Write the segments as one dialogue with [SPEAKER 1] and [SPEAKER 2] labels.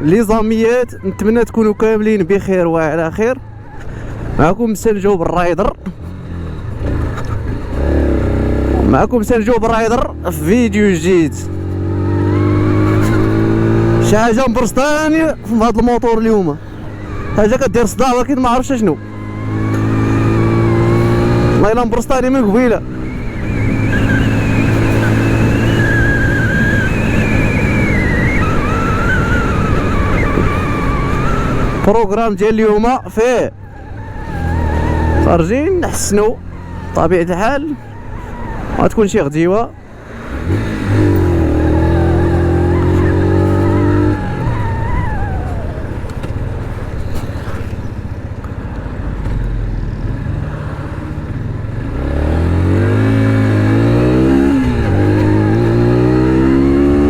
[SPEAKER 1] لي زاميات، نتمنى تكونوا كاملين بخير وعلى خير. معكم سنجوب الرايدر، في فيديو جديد. شي حاجه مبرسطاني في هذا الموتور اليوم، حاجه كدير صداع ولكن ما عرفتش شنو. والله الا مبرسطاني من قبيله. بروغرام ديال اليوم فيه خارجين نحسنوا طبيعة الحال، غتكون شي غديوة.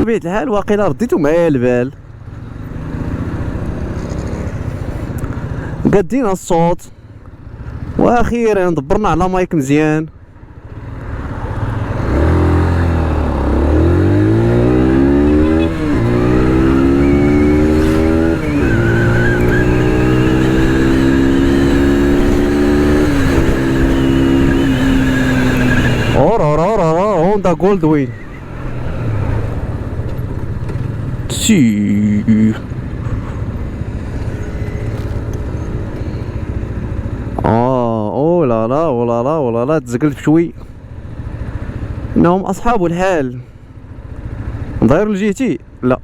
[SPEAKER 1] طبيعة الحال واقيلا رديتو معايا البال، قادين الصوت، واخيرا دبرنا على مايك مزيان. هوندا جولدوين سي. اولا تزقلت بشوي. انهم اصحاب الحال. ندير الجي تي لا،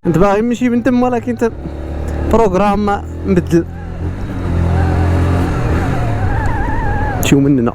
[SPEAKER 1] انت باغي نمشي من تما ولكن انت بروغرام مبدل. مشيو مننا.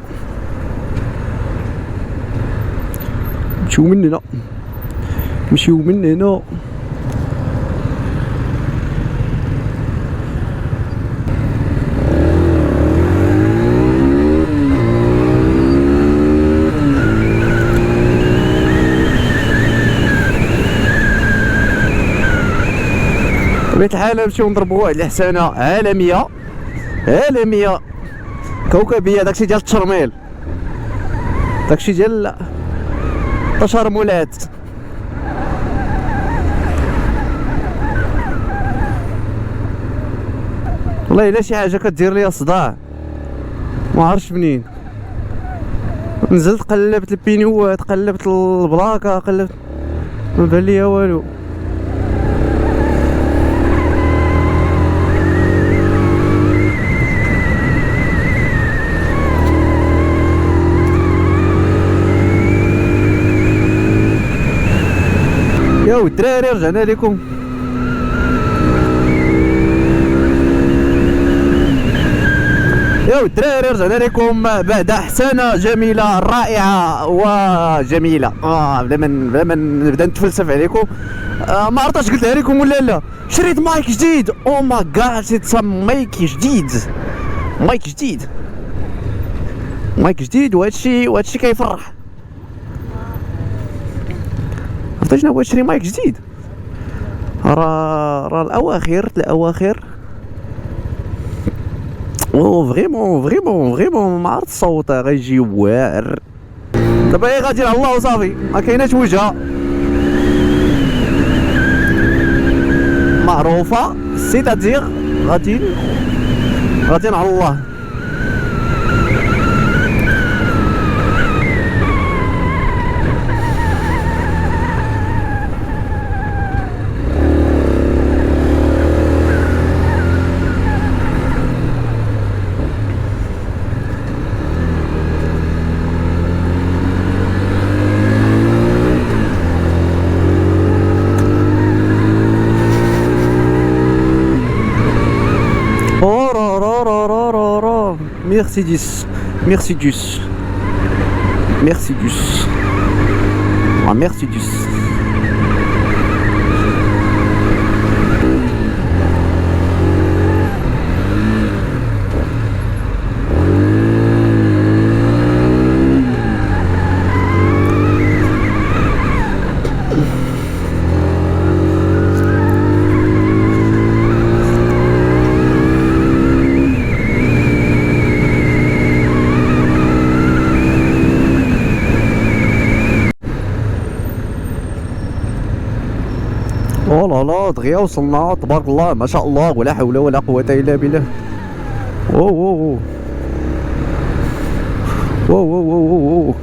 [SPEAKER 1] بطبيعة الحال نمشيو نضربو على حسانة عالمية كوكبية. داكشي ديال التشرميل، داكشي ديال التشرملات. والله الا شي حاجة كدير ليا صداع ما عرفتش منين. نزلت قلبت البينيوات، قلبت البلاكة، قلبت ما بان ليا والو. ياو الدراري رجعنا لكم. بعد حسنة جميلة رائعة وجميلة. بلا ما نبدا نتفلسف عليكم. ما عرفتش قلتها لكم ولا لا، شريت مايك جديد. او ما جاد، شريت مايك جديد وهادشي كيفرح. عرفتي شنو هو تشري مايك جديد؟ راه الاواخر فريمون ما عرفت الصوت غيجي واعر. دابا هي غادي على الله وصافي، ما كايناش وجهه معروفه، سيتادير غادي على الله. Mercedes. او لا لا دغيا وصلنا تبارك الله ما شاء الله ولا حول ولا قوة الا بالله. او او او او او او او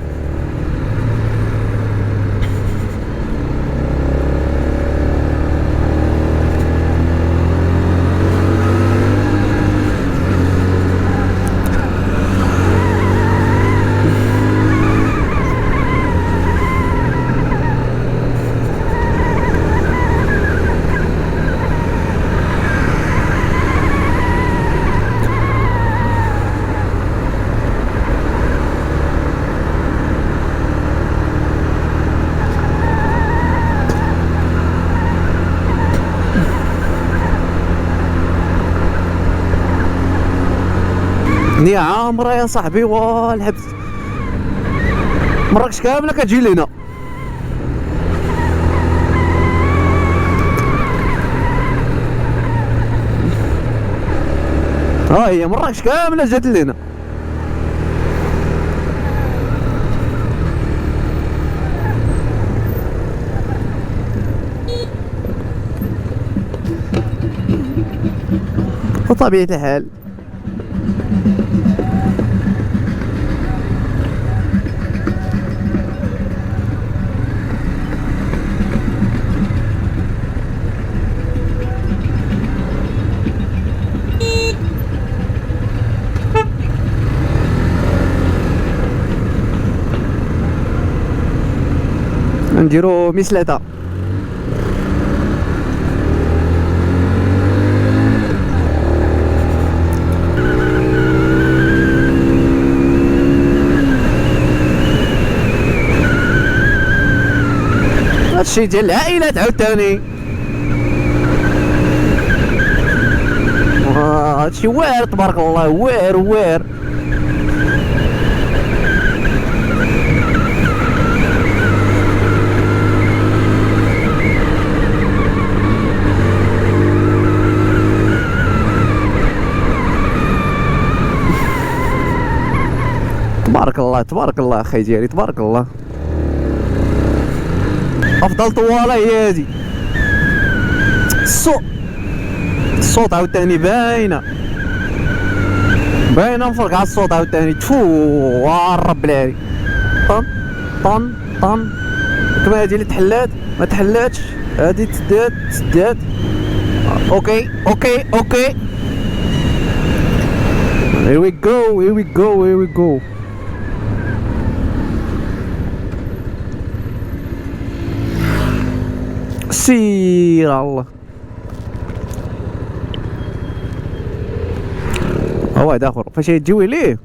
[SPEAKER 1] ني عامرة يا صاحبي والحبس مراكش كاملة كتجي لهنا. ها هي مراكش كاملة جات لهنا. بطبيعة الحال نديرو مسلطة. هادشي ديال العائلات عاوتاني، هادشي واعر تبارك الله، واعر واعر. تبارك الله تبارك الله اخي ديالي تبارك الله. افضل طواله هي هادي. الصوت عاوتاني باينه مفرقع الصوت عاوتاني. تفو الرب العالي. طن طن طن كما هادي اللي تحلات ما تحلاتش، هادي تسدات. اوكي اوكي اوكي here we go here we go here we go. سير الله. ها واحد اخر فاش يتجوي ليه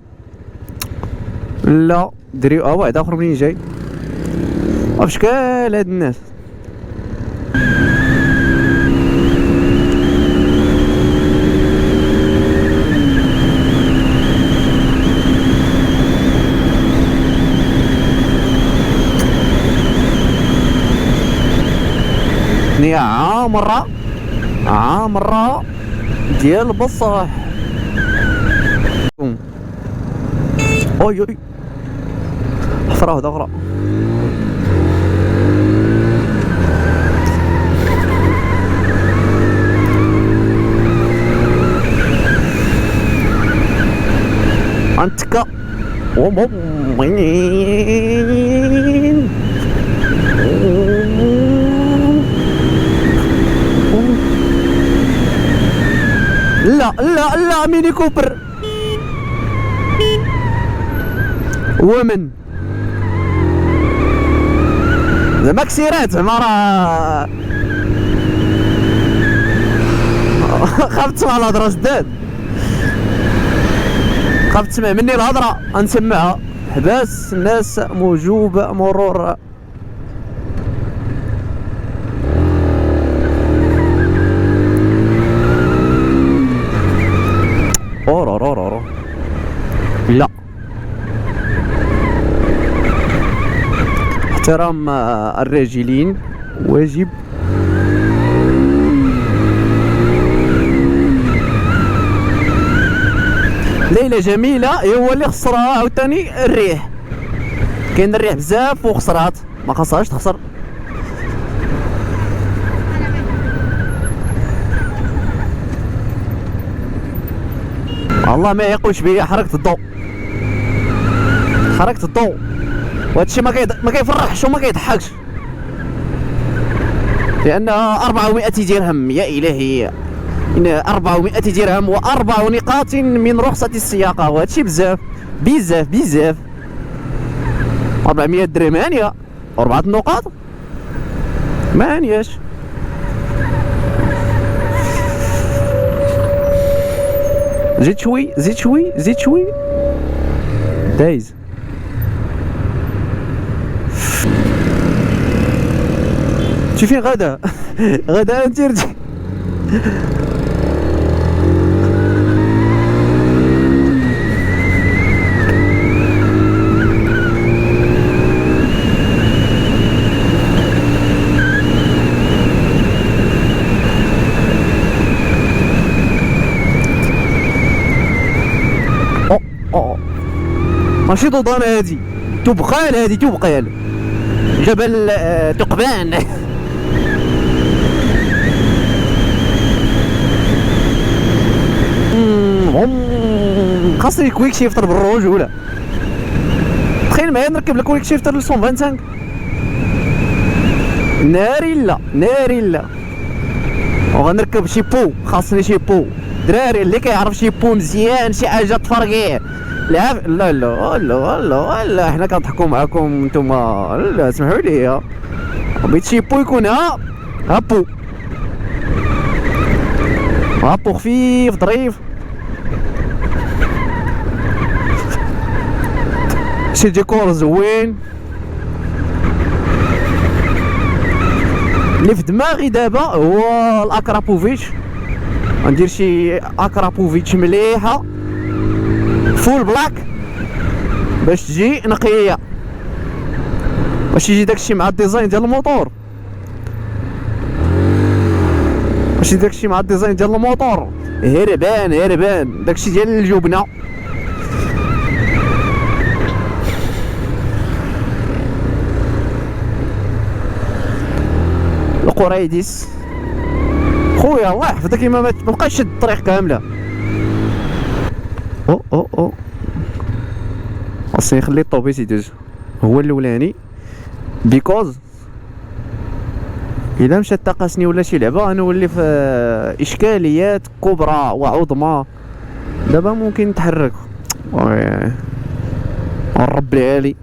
[SPEAKER 1] لا دري. ها واحد اخر منين جاي افشكال هاد الناس. ني عامرة ديال بصح. اوي اوي حفرة وحدة اخرى. انتكا ومؤمنين. لا لا لا ميني كوبر ومن زعما كسيرات زعما راه خاف تسمع الهضره جداد، خاف تسمع مني الهضره غنسمعها. حباس الناس موجوب مرور. لا احترام الراجلين واجب. ليلة جميلة هو اللي خسرها عاوتاني الريح. كاين الريح بزاف وخسرات ما خاصهاش تخسر. الله ما يقوش بيا، حركت الضوء، حركت الضوء، وهادشي ما كيفرحش وما كيضحكش، لأنها 400 درهم. يا إلهي، 400 درهم و4 نقاط من رخصة السياقة، وهادشي بزاف بزاف بزاف. 400 درهم هانية، 4 نقاط ما هانياش. زيد شوي زيد شوي زيد شوي دايز. شي فين غدا؟ غدا انت رجع. ماشي ضوضان هادي، تبقال هادي، تبقال جبل تقبان. خاصني كويك شيفتر بالرجولة. تخيل معايا نركب الكويك شيفتر ل 125. ناري لا ناري لا. وغنركب شي بو، خاصني شي بو دراري اللي كيعرف شي بو مزيان، شي حاجة تفرقيه. لا لا لا لا لا لا، حنا كنضحكوا معاكم نتوما، لا اسمحوا لي. بغيت شي بو يكون ها بو، ها بو خفيف ظريف. شي ديكور زوين. اللي في دماغي دابا هو الاكرابوفيتش، غندير شي اكرابوفيتش مليحه فول بلاك باش تجي نقيه، باش يجي داكشي مع الديزاين ديال الموتور، باش يجي داكشي مع الديزاين ديال الموتور هربان هربان، داكشي ديال الجبنه. القريديس خويا الله يحفظك، ما تبقاش شد الطريق كامله. او خاصني نخلي الطوبيس يدوز هو الاولاني، بيكوز اذا مشات تقاسني ولا شي لعبه غنولي في اشكاليات كبرى وعظمى. دابا ممكن نتحرك ونرب العالي.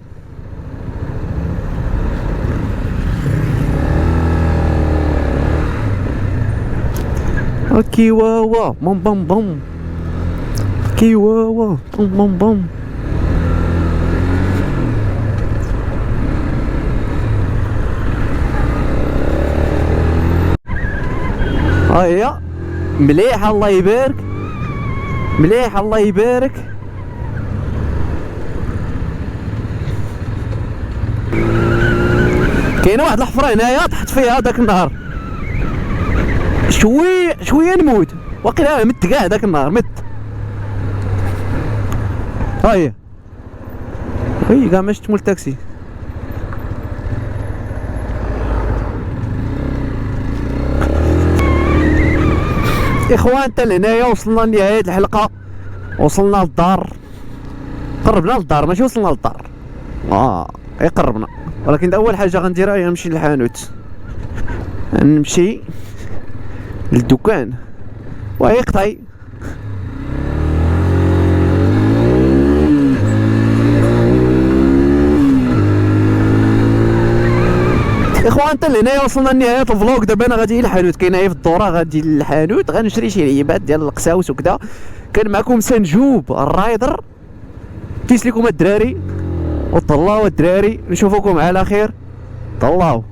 [SPEAKER 1] اوكي واوا بوم بوم بوم، اوكي واوا بوم بوم بوم. هيا مليح الله يبارك، مليح الله يبارك. كاينه واحد الحفره هنايا طحت فيها داك النهار، شويه نموت، واقيلا مت كاع داك النهار مت. هيا كاع ما شفت مول التاكسي. اخوان حتى لهنايا وصلنا لنهاية الحلقة، وصلنا للدار، قربنا للدار ماشي وصلنا للدار، قربنا. ولكن اول حاجة غنديرها هي نمشي للحانوت، نمشي للدكان ويقطعي. اخوان حتى لهنايا وصلنا لنهاية الفلوق. دابا انا غادي للحانوت، كاين هي في الدورة، غادي للحانوت غنشري شي لعيبات ديال القساوس وكذا. كان معكم سنجوب الرايدر، بيس لكم الدراري، وطلاو الدراري، نشوفكم على خير، طلاو.